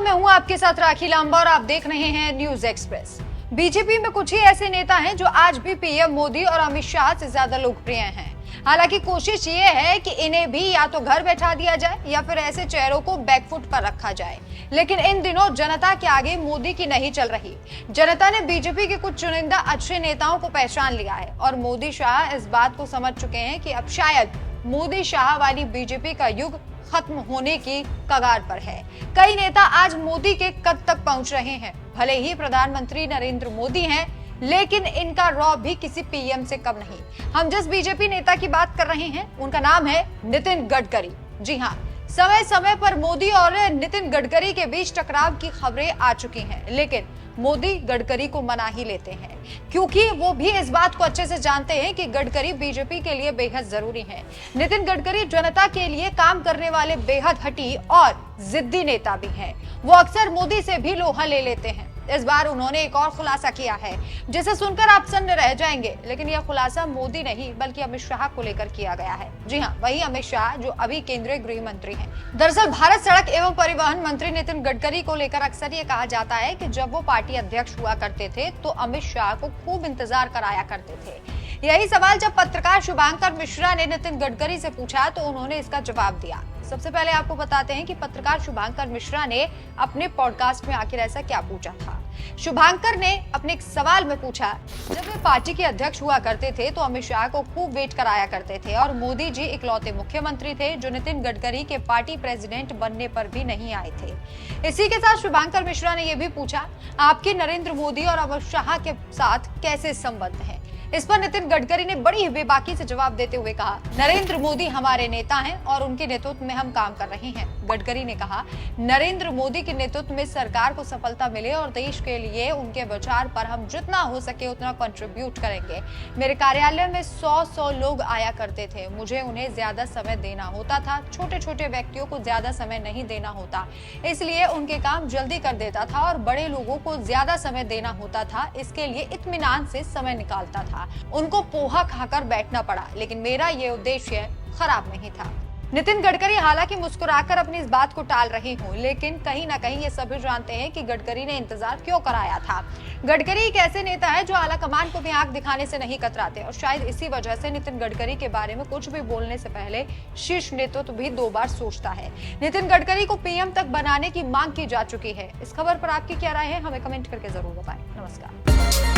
मैं हूं आपके साथ राखी लांबा और आप देख रहे हैं न्यूज एक्सप्रेस। बीजेपी में कुछ ही ऐसे नेता हैं जो आज भी पीएम मोदी और अमित शाह से ज्यादा लोकप्रिय हैं। हालांकि कोशिश ये है कि इन्हें भी या तो घर बैठा दिया जाए या फिर ऐसे चेहरों को बैकफुट पर रखा जाए। लेकिन इन दिनों जनता के आगे मोदी की नहीं चल रही। जनता ने बीजेपी के कुछ चुनिंदा अच्छे नेताओं को पहचान लिया है और मोदी शाह इस बात को समझ चुके हैं कि अब शायद मोदी शाह वाली बीजेपी का युग खत्म होने की कगार पर है। कई नेता आज मोदी के कद तक पहुंच रहे हैं। भले ही प्रधानमंत्री नरेंद्र मोदी हैं, लेकिन इनका रौब भी किसी पीएम से कम नहीं। हम जिस बीजेपी नेता की बात कर रहे हैं उनका नाम है नितिन गडकरी। जी हाँ, समय समय पर मोदी और नितिन गडकरी के बीच टकराव की खबरें आ चुकी हैं, लेकिन मोदी गडकरी को मना ही लेते हैं क्योंकि वो भी इस बात को अच्छे से जानते हैं कि गडकरी बीजेपी के लिए बेहद जरूरी है। नितिन गडकरी जनता के लिए काम करने वाले बेहद हठी और जिद्दी नेता भी हैं। वो अक्सर मोदी से भी लोहा ले लेते हैं। इस बार उन्होंने एक और खुलासा किया है जिसे सुनकर आप सन्न रह जाएंगे, लेकिन यह खुलासा मोदी नहीं बल्कि अमित शाह को लेकर किया गया है। जी हाँ, वही अमित शाह जो अभी केंद्रीय गृह मंत्री हैं। दरअसल भारत सड़क एवं परिवहन मंत्री नितिन गडकरी को लेकर अक्सर ये कहा जाता है कि जब वो पार्टी अध्यक्ष हुआ करते थे तो अमित शाह को खूब इंतजार कराया करते थे। यही सवाल जब पत्रकार शुभांकर मिश्रा ने नितिन गडकरी से पूछा तो उन्होंने इसका जवाब दिया। सबसे पहले आपको बताते हैं कि पत्रकार शुभांकर मिश्रा ने अपने पॉडकास्ट में आखिर ऐसा क्या पूछा था। शुभांकर ने अपने एक सवाल में पूछा, जब वे पार्टी के अध्यक्ष हुआ करते थे तो अमित शाह को खूब वेट कराया करते थे और मोदी जी इकलौते मुख्यमंत्री थे जो नितिन गडकरी के पार्टी प्रेसिडेंट बनने पर भी नहीं आए थे। इसी के साथ शुभांकर मिश्रा ने यह भी पूछा, आपके नरेंद्र मोदी और अमित शाह के साथ कैसे संबंध है। इस पर नितिन गडकरी ने बड़ी बेबाकी से जवाब देते हुए कहा, नरेंद्र मोदी हमारे नेता हैं और उनके नेतृत्व में हम काम कर रहे हैं। गडकरी ने कहा, नरेंद्र मोदी के नेतृत्व में सरकार को सफलता मिले और देश के लिए उनके विचार पर हम जितना हो सके उतना कंट्रीब्यूट करेंगे। मेरे कार्यालय में 100 लोग आया करते थे। मुझे उन्हें ज्यादा समय देना होता था। छोटे छोटे व्यक्तियों को ज्यादा समय नहीं देना होता, इसलिए उनके काम जल्दी कर देता था और बड़े लोगों को ज्यादा समय देना होता था। इसके लिए इत्मीनान से समय निकालता था। उनको पोहा खाकर बैठना पड़ा, लेकिन मेरा ये उद्देश्य खराब नहीं था। नितिन गडकरी हालांकि मुस्कुराकर अपनी इस बात को टाल रहे हों, लेकिन कहीं ना कहीं ये सभी जानते हैं कि गडकरी ने इंतजार क्यों कराया था। गडकरी एक ऐसे नेता है जो आला कमान को भी आंख दिखाने से नहीं कतराते और शायद इसी वजह से नितिन गडकरी के बारे में कुछ भी बोलने से पहले शीर्ष नेतृत्व भी 2 बार सोचता है। नितिन गडकरी को पीएम तक बनाने की मांग की जा चुकी है। इस खबर पर आपकी क्या राय है, हमें कमेंट करके जरूर बताएं। नमस्कार।